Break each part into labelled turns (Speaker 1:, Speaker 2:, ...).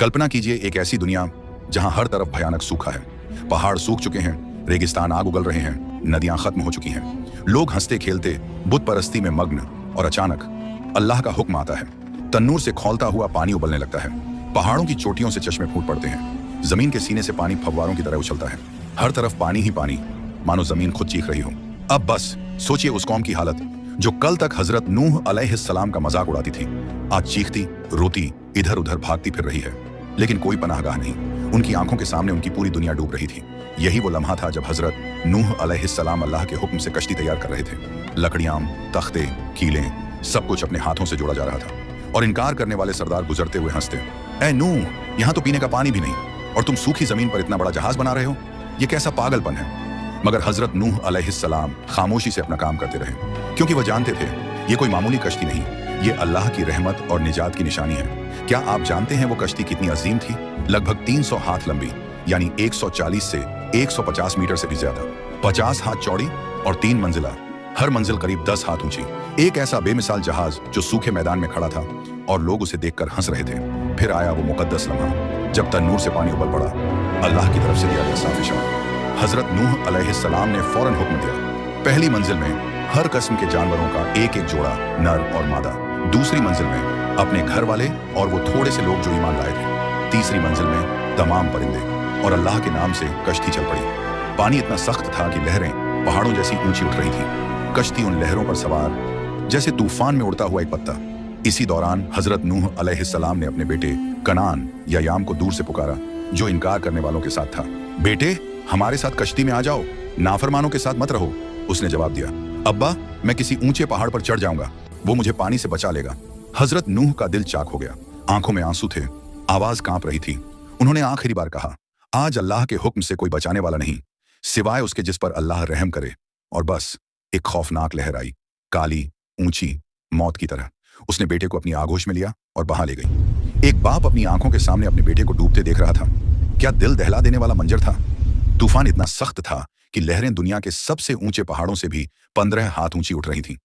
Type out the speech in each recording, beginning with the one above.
Speaker 1: कल्पना कीजिए एक ऐसी दुनिया जहां हर तरफ भयानक सूखा है, पहाड़ सूख चुके हैं, रेगिस्तान आग उगल रहे हैं, नदियां खत्म हो चुकी हैं, लोग हंसते खेलते बुत परस्ती में मग्न, और अचानक अल्लाह का हुक्म आता है। तन्नूर से खौलता हुआ पानी उबलने लगता है, पहाड़ों की चोटियों से चश्मे फूट पड़ते हैं, जमीन के सीने से पानी फव्वारों की तरह उछलता है, हर तरफ पानी ही पानी, मानो जमीन खुद चीख रही हो। अब बस सोचिए उस कौम की हालत जो कल तक हजरत नूह अलैहिस्सलाम का मजाक उड़ाती थी, आज चीखती रोती इधर उधर भागती फिर रही है, लेकिन कोई पनाहगाह नहीं। उनकी आंखों के सामने उनकी पूरी दुनिया डूब रही थी। यही वो लम्हा था जब हजरत नूह अलैहिस्सलाम अल्लाह के हुक्म से कश्ती तैयार कर रहे थे। लकड़ियां, तख्ते, कीलें, सब कुछ अपने हाथों से जोड़ा जा रहा था, और इनकार करने वाले सरदार गुजरते हुए हंसते, ऐ नूह, यहाँ तो पीने का पानी भी नहीं, और तुम सूखी जमीन पर इतना बड़ा जहाज बना रहे हो, ये कैसा पागलपन है। मगर हजरत नूह अलैहिस्सलाम खामोशी से अपना काम करते रहे, क्योंकि वह जानते थे ये कोई मामूली कश्ती नहीं, ये अल्लाह की रहमत और निजात की निशानी है। क्या आप जानते हैं वो कश्ती कितनी अजीम थी? लगभग 300 हाथ लंबी, यानी 140 से 150 मीटर से भी ज्यादा, 50 हाथ चौड़ी और 3 मंजिला, हर मंजिल करीब 10 हाथ ऊंची। एक ऐसा बेमिसाल जहाज जो सूखे मैदान में खड़ा था और लोग उसे देखकर हंस रहे थे। फिर आया वो मुकद्दस लम्हा जब तन्नूर से पानी उबल पड़ा। अल्लाह की तरफ से दिया गया साफ इशारा। हजरत नूह अलैहिस्सलाम ने फौरन हुक्म दिया, पहली मंजिल में हर किस्म के जानवरों का एक एक जोड़ा, नर और मादा। दूसरी मंजिल में अपने घर वाले और वो थोड़े से लोग जो ईमान लाए थे। तीसरी मंजिल में तमाम परिंदे, और अल्लाह के नाम से कश्ती चल पड़ी। पानी इतना सख्त था कि लहरें पहाड़ों जैसी ऊंची उठ रही थी। कश्ती उन लहरों पर सवार जैसे तूफान में उड़ता हुआ एक पत्ता। इसी दौरान हजरत नूह अलैहिस्सलाम ने अपने बेटे कनान या याम को दूर से पुकारा, जो इनकार करने वालों के साथ था। बेटे, हमारे साथ कश्ती में आ जाओ, नाफरमानों के साथ मत रहो। उसने जवाब दिया, अब्बा, मैं किसी ऊंचे पहाड़ पर चढ़ जाऊंगा, वो मुझे पानी से बचा लेगा। हजरत नूह का दिल चाक हो गया, आंखों में आंसू थे, आवाज कांप रही थी। उन्होंने आखिरी बार कहा, आज अल्लाह के हुक्म से कोई बचाने वाला नहीं, सिवाय उसके जिस पर अल्लाह रहम करे। और बस एक खौफनाक लहर आई, काली, ऊंची, मौत की तरह। उसने बेटे को अपनी आगोश में लिया और बहा ले गई। एक बाप अपनी आंखों के सामने अपने बेटे को डूबते देख रहा था। क्या दिल दहला देने वाला मंजर था। तूफान इतना सख्त था कि लहरें दुनिया के सबसे ऊंचे पहाड़ों से भी 15 हाथ ऊंची उठ रही थीं।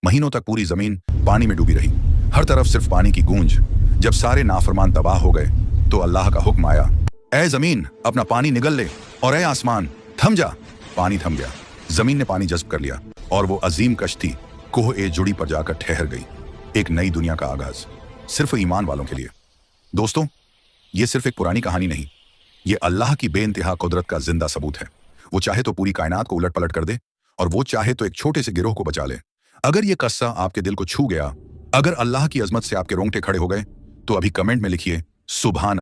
Speaker 1: महीनों तक पूरी जमीन पानी में डूबी रही, हर तरफ सिर्फ पानी की गूंज। जब सारे नाफरमान तबाह हो गए तो अल्लाह का हुक्म आया, ऐ जमीन, अपना पानी निगल ले, और ऐ आसमान, थम जा। पानी थम गया, जमीन ने पानी जज्ब कर लिया, और वो अजीम कश्ती कोह ए जुड़ी पर जाकर ठहर गई। एक नई दुनिया का आगाज, सिर्फ ईमान वालों के लिए। दोस्तों, ये सिर्फ एक पुरानी कहानी नहीं, ये अल्लाह की बेइंतहा कुदरत का जिंदा सबूत है। वो चाहे तो पूरी कायनात को उलट पलट कर दे, और वो चाहे तो एक छोटे से गिरोह को बचा ले। अगर ये किस्सा आपके दिल को छू गया, अगर अल्लाह की अजमत से आपके रोंगटे खड़े हो गए, तो अभी कमेंट में लिखिए सुभान